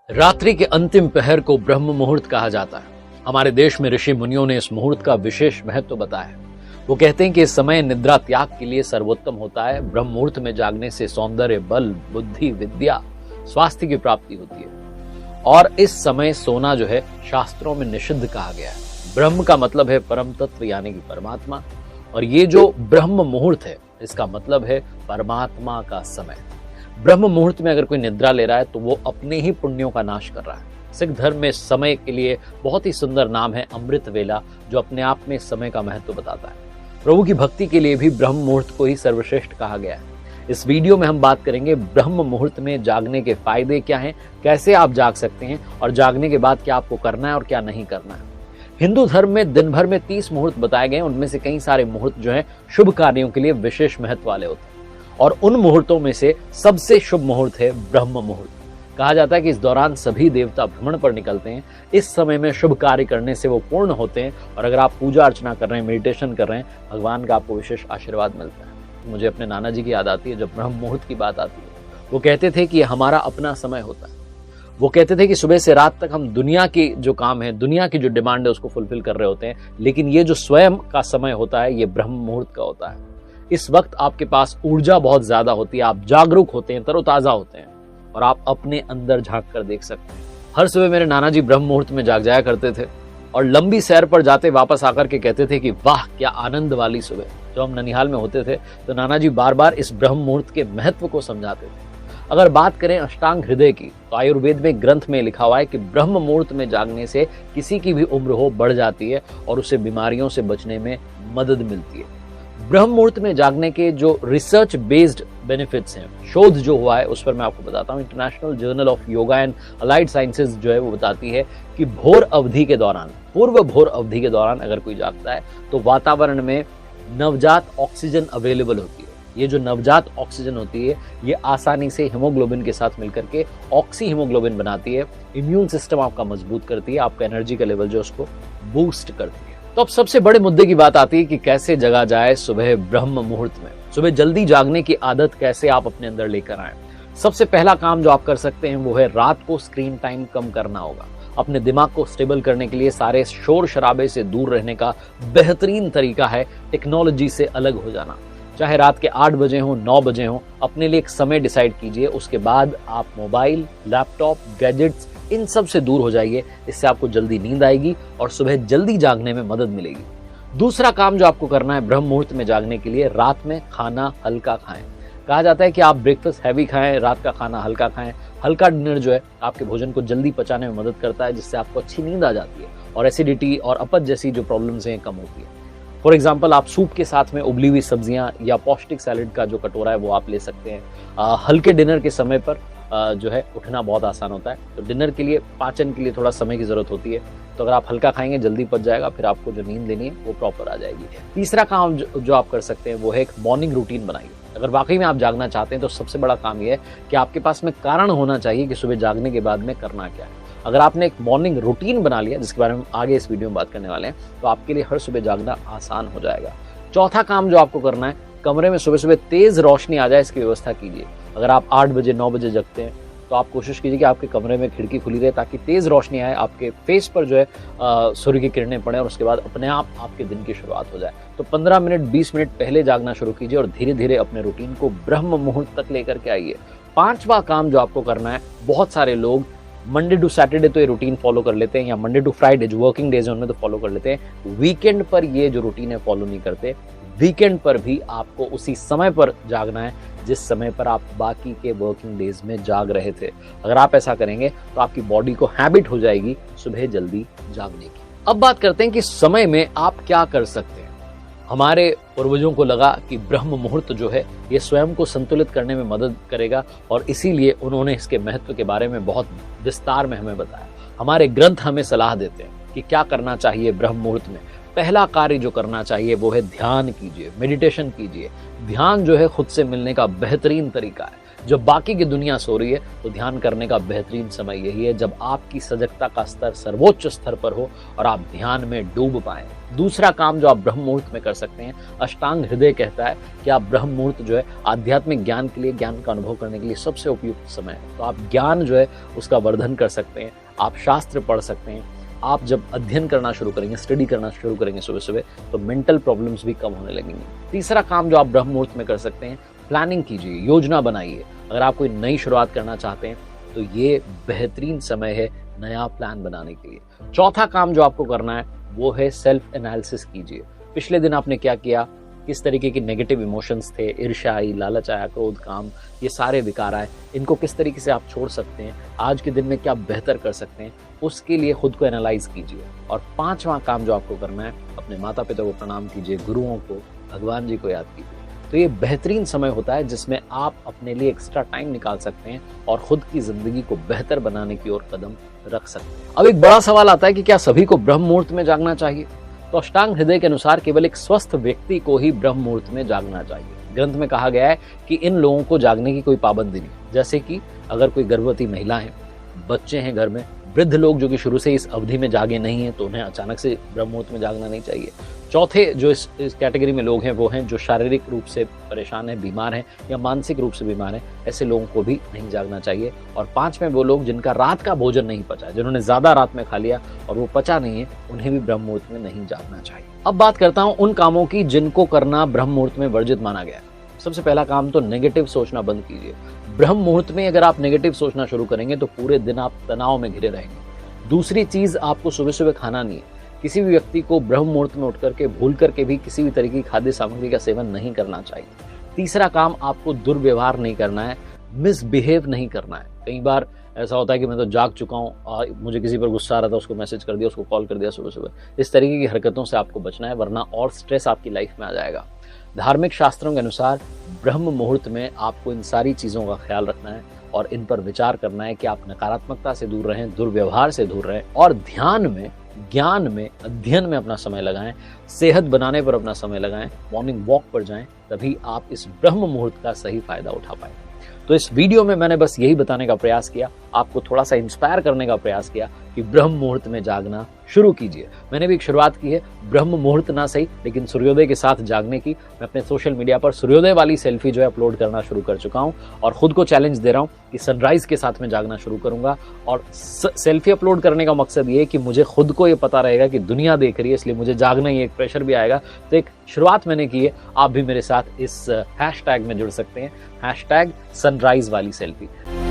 रात्रि के अंतिम पहर को ब्रह्म मुहूर्त कहा जाता है। हमारे देश में ऋषि मुनियों ने इस मुहूर्त का विशेष महत्व बताया है। वो कहते हैं कि इस समय निद्रा त्याग के लिए सर्वोत्तम होता है। ब्रह्म मुहूर्त में जागने से सौंदर्य, बल, बुद्धि, विद्या, स्वास्थ्य की प्राप्ति होती है। और इस समय सोना जो है शास्त्रों में निषिद्ध कहा गया है। ब्रह्म का मतलब है परम तत्व यानी कि परमात्मा, और ये जो ब्रह्म मुहूर्त है इसका मतलब है परमात्मा का समय। ब्रह्म मुहूर्त में अगर कोई निद्रा ले रहा है तो वो अपने ही पुण्यों का नाश कर रहा है। सिख धर्म में समय के लिए बहुत ही सुंदर नाम है अमृत वेला, जो अपने आप में समय का महत्व बताता है। प्रभु की भक्ति के लिए भी ब्रह्म मुहूर्त को ही सर्वश्रेष्ठ कहा गया है। इस वीडियो में हम बात करेंगे ब्रह्म मुहूर्त में जागने के फायदे क्या हैं, कैसे आप जाग सकते हैं और जागने के बाद क्या आपको करना है और क्या नहीं करना है। हिंदू धर्म में दिन भर में 30 मुहूर्त बताए गए हैं। उनमें से कई सारे मुहूर्त जो हैं शुभ कार्यों के लिए विशेष महत्व वाले होते हैं, और उन मुहूर्तों में से सबसे शुभ मुहूर्त है ब्रह्म मुहूर्त। कहा जाता है कि इस दौरान सभी देवता भ्रमण पर निकलते हैं। इस समय में शुभ कार्य करने से वो पूर्ण होते हैं, और अगर आप पूजा अर्चना कर रहे हैं, मेडिटेशन कर रहे हैं, भगवान का आपको विशेष आशीर्वाद मिलता है। मुझे अपने नाना जी की याद आती है जब ब्रह्म मुहूर्त की बात आती है। वो कहते थे कि हमारा अपना समय होता है। वो कहते थे कि सुबह से रात तक हम दुनिया की जो काम है, दुनिया की जो डिमांड है उसको फुलफिल कर रहे होते हैं, लेकिन ये जो स्वयं का समय होता है ये ब्रह्म मुहूर्त का होता है। इस वक्त आपके पास ऊर्जा बहुत ज्यादा होती है, आप जागरूक होते हैं, तरोताजा होते हैं, और आप अपने अंदर झांक कर देख सकते हैं। हर सुबह मेरे नाना जी ब्रह्म मुहूर्त में जाग जाया करते थे, और लंबी सैर पर जाते वापस आकर के कहते थे कि वाह क्या आनंद वाली सुबह। जब हम ननिहाल में होते थे तो नाना जी बार बार इस ब्रह्म मुहूर्त के महत्व को समझाते थे। अगर बात करें अष्टांग हृदय की, तो आयुर्वेद में ग्रंथ में लिखा हुआ है कि ब्रह्म मुहूर्त में जागने से किसी की भी उम्र हो बढ़ जाती है और उसे बीमारियों से बचने में मदद मिलती है। ब्रह्म मुहूर्त में जागने के जो रिसर्च बेस्ड बेनिफिट्स हैं, शोध जो हुआ है उस पर मैं आपको बताता हूँ। International journal of yoga and allied sciences जो है वो बताती है कि भोर अवधि के दौरान, पूर्व भोर अवधि के दौरान अगर कोई जागता है तो वातावरण में नवजात ऑक्सीजन अवेलेबल होती है। ये जो नवजात ऑक्सीजन होती है ये आसानी से हीमोग्लोबिन के साथ मिलकर के ऑक्सी हीमोग्लोबिन बनाती है, इम्यून सिस्टम आपका मजबूत करती है, आपका एनर्जी का लेवल जो उसको बूस्ट करती है। तो अब सबसे बड़े मुद्दे की बात आती है कि कैसे जगा जाए सुबह ब्रह्म मुहूर्त में। सुबह जल्दी जागने की आदत कैसे आप अपने अंदर लेकर आए। सबसे पहला काम जो आप कर सकते हैं वो है रात को स्क्रीन टाइम कम करना होगा। अपने दिमाग को स्टेबल करने के लिए सारे शोर शराबे से दूर रहने का बेहतरीन तरीका है टेक्नोलॉजी से अलग हो जाना। चाहे रात के 8 बजे हो, 9 बजे हो, अपने लिए एक समय डिसाइड कीजिए। उसके बाद आप मोबाइल, लैपटॉप, गैजेट्स इन सब से दूर हो जाइए। इससे आपको जल्दी नींद आएगी और सुबह जल्दी जागने में मदद मिलेगी। दूसरा काम जो आपको करना है ब्रह्म मुहूर्त में जागने के लिए, रात में खाना हल्का खाएं। कहा जाता है कि आप ब्रेकफास्ट हैवी खाएं, रात का खाना हल्का खाएं। हल्का डिनर जो है आपके भोजन को जल्दी पचाने में मदद करता है, जिससे आपको अच्छी नींद आ जाती है और एसिडिटी और अपच जैसी जो प्रॉब्लम्स हैं कम होती है। फॉर एग्जाम्पल, आप सूप के साथ में उबली हुई सब्जियां या पौष्टिक सैलेड का जो कटोरा है वो आप ले सकते हैं। हल्के डिनर के समय पर जो है उठना बहुत आसान होता है, तो डिनर के लिए पाचन के लिए थोड़ा समय की जरूरत होती है। तो अगर आप हल्का खाएंगे जल्दी पच जाएगा, फिर आपको जो नींद लेनी है वो प्रॉपर आ जाएगी। तीसरा काम जो आप कर सकते हैं वो है एक मॉर्निंग रूटीन बनाइए। अगर वाकई में आप जागना चाहते हैं तो सबसे बड़ा काम ये है कि आपके पास में कारण होना चाहिए कि सुबह जागने के बाद में करना क्या है। अगर आपने एक मॉर्निंग रूटीन बना लिया, जिसके बारे में आगे इस वीडियो में बात करने वाले हैं, तो आपके लिए हर सुबह जागना आसान हो जाएगा। चौथा काम जो आपको करना है, कमरे में सुबह सुबह तेज रोशनी आ जाए इसकी व्यवस्था कीजिए। अगर आप 8 बजे 9 बजे जगते हैं तो आप कोशिश कीजिए कि आपके कमरे में खिड़की खुली रहे, ताकि तेज रोशनी आए, आपके फेस पर जो है सूर्य की किरणें पड़े और उसके बाद अपने आप आपके दिन की शुरुआत हो जाए। तो 15 मिनट 20 मिनट पहले जागना शुरू कीजिए और धीरे धीरे अपने रूटीन को ब्रह्म मुहूर्त तक लेकर के आइए। पांचवा काम जो आपको करना है, बहुत सारे लोग मंडे टू सैटरडे तो ये रूटीन फॉलो कर लेते हैं, या मंडे टू फ्राइडे जो वर्किंग डेज है उनमें तो फॉलो कर लेते हैं। वीकेंड पर ये जो रूटीन है फॉलो नहीं करते। वीकेंड पर भी आपको उसी समय पर जागना है जिस समय पर आप बाकी के वर्किंग डेज में जाग रहे थे। अगर आप ऐसा करेंगे तो आपकी बॉडी को हैबिट हो जाएगी सुबह जल्दी जागने की। अब बात करते हैं कि समय में आप क्या कर सकते हैं। हमारे पूर्वजों को लगा कि ब्रह्म मुहूर्त जो है ये स्वयं को संतुलित करने में मदद करेगा, और इसीलिए उन्होंने इसके महत्व के बारे में बहुत विस्तार में हमें बताया। हमारे ग्रंथ हमें सलाह देते हैं कि क्या करना चाहिए ब्रह्म मुहूर्त में। पहला कार्य जो करना चाहिए वो है ध्यान कीजिए, मेडिटेशन कीजिए। ध्यान जो है खुद से मिलने का बेहतरीन तरीका है। जब बाकी की दुनिया सो रही है तो ध्यान करने का बेहतरीन समय यही है जब आपकी सजगता का स्तर सर्वोच्च स्तर पर हो और आप ध्यान में डूब पाएं। दूसरा काम जो आप ब्रह्म मुहूर्त में कर सकते हैं, अष्टांग हृदय कहता है कि आप ब्रह्म मुहूर्त जो है आध्यात्मिक ज्ञान के लिए, ज्ञान का अनुभव करने के लिए सबसे उपयुक्त समय है। तो आप ज्ञान जो है उसका वर्धन कर सकते हैं, आप शास्त्र पढ़ सकते हैं। आप जब अध्ययन करना शुरू करेंगे, स्टडी करना शुरू करेंगे सुबह सुबह, तो मेंटल प्रॉब्लम्स भी कम होने लगेंगी। तीसरा काम जो आप ब्रह्म मुहूर्त में कर सकते हैं, प्लानिंग कीजिए, योजना बनाइए। अगर आप कोई नई शुरुआत करना चाहते हैं तो ये बेहतरीन समय है नया प्लान बनाने के लिए। चौथा काम जो आपको करना है वो है सेल्फ एनालिसिस कीजिए। पिछले दिन आपने क्या किया, किस तरीके की नेगेटिव इमोशंस थे, ईर्ष्या आई, लालच आया, क्रोध, काम, ये सारे विकार आए, इनको किस तरीके से आप छोड़ सकते हैं, आज के दिन में क्या बेहतर कर सकते हैं, उसके लिए खुद को एनालाइज कीजिए। और पांचवा काम जो आपको करना है, अपने माता पिता को प्रणाम कीजिए, गुरुओं को, भगवान जी को याद कीजिए। तो ये बेहतरीन समय होता है जिसमें आप अपने लिए एक्स्ट्रा टाइम निकाल सकते हैं और खुद की जिंदगी को बेहतर बनाने की ओर कदम रख सकते हैं। अब एक बड़ा सवाल आता है कि क्या सभी को ब्रह्म मुहूर्त में जागना चाहिए? तो अष्टांग हृदय के अनुसार केवल एक स्वस्थ व्यक्ति को ही ब्रह्म मुहूर्त में जागना चाहिए। ग्रंथ में कहा गया है कि इन लोगों को जागने की कोई पाबंदी नहीं, जैसे कि अगर कोई गर्भवती महिला है, बच्चे हैं घर में, वृद्ध लोग जो कि शुरू से इस अवधि में जागे नहीं है तो उन्हें अचानक से ब्रह्म मुहूर्त में जागना नहीं चाहिए। चौथे जो इस कैटेगरी में लोग हैं वो हैं जो शारीरिक रूप से परेशान हैं, बीमार हैं या मानसिक रूप से बीमार हैं, ऐसे लोगों को भी नहीं जागना चाहिए। और पांचवें वो लोग जिनका रात का भोजन नहीं पचा, जिन्होंने ज्यादा रात में खा लिया और वो पचा नहीं है, उन्हें भी ब्रह्म मुहूर्त में नहीं जागना चाहिए। अब बात करता हूं उन कामों की जिनको करना ब्रह्म मुहूर्त में वर्जित माना गया है। सबसे पहला काम तो नेगेटिव सोचना बंद कीजिए। ब्रह्म मुहूर्त में अगर आप नेगेटिव सोचना शुरू करेंगे तो पूरे दिन आप तनाव में घिरे रहेंगे। दूसरी चीज, आपको सुबह सुबह खाना नहीं है। किसी भी व्यक्ति को ब्रह्म मुहूर्त में उठ करके भूल करके भी किसी भी तरीके की खाद्य सामग्री का सेवन नहीं करना चाहिए। तीसरा काम, आपको दुर्व्यवहार नहीं करना है, मिसबिहेव नहीं करना है। कई बार ऐसा होता है कि मैं तो जाग चुका हूँ और मुझे किसी पर गुस्सा आ रहा था, उसको मैसेज कर दिया, उसको कॉल कर दिया सुबह सुबह। इस तरीके की हरकतों से आपको बचना है, वरना और स्ट्रेस आपकी लाइफ में आ जाएगा। धार्मिक शास्त्रों के अनुसार ब्रह्म मुहूर्त में आपको इन सारी चीजों का ख्याल रखना है और इन पर विचार करना है कि आप नकारात्मकता से दूर रहें, दुर्व्यवहार से दूर रहें और ध्यान में, ज्ञान में, अध्ययन में अपना समय लगाएं, सेहत बनाने पर अपना समय लगाएं, मॉर्निंग वॉक पर जाएं, तभी आप इस ब्रह्म मुहूर्त का सही फायदा उठा पाएं। तो इस वीडियो में मैंने बस यही बताने का प्रयास किया, आपको थोड़ा सा इंस्पायर करने का प्रयास किया कि ब्रह्म मुहूर्त में जागना शुरू कीजिए। मैंने भी एक शुरुआत की है, ब्रह्म मुहूर्त ना सही लेकिन सूर्योदय के साथ जागने की। मैं अपने सोशल मीडिया पर सूर्योदय वाली सेल्फी जो है अपलोड करना शुरू कर चुका हूं और खुद को चैलेंज दे रहा हूं कि सनराइज के साथ में जागना शुरू करूंगा। और सेल्फी अपलोड करने का मकसद ये है कि मुझे खुद को ये पता रहेगा कि दुनिया देख रही है, इसलिए मुझे जागना ही, एक प्रेशर भी आएगा। तो एक शुरुआत मैंने की है, आप भी मेरे साथ इस हैशटैग में जुड़ सकते हैं, हैशटैग सनराइज वाली सेल्फी।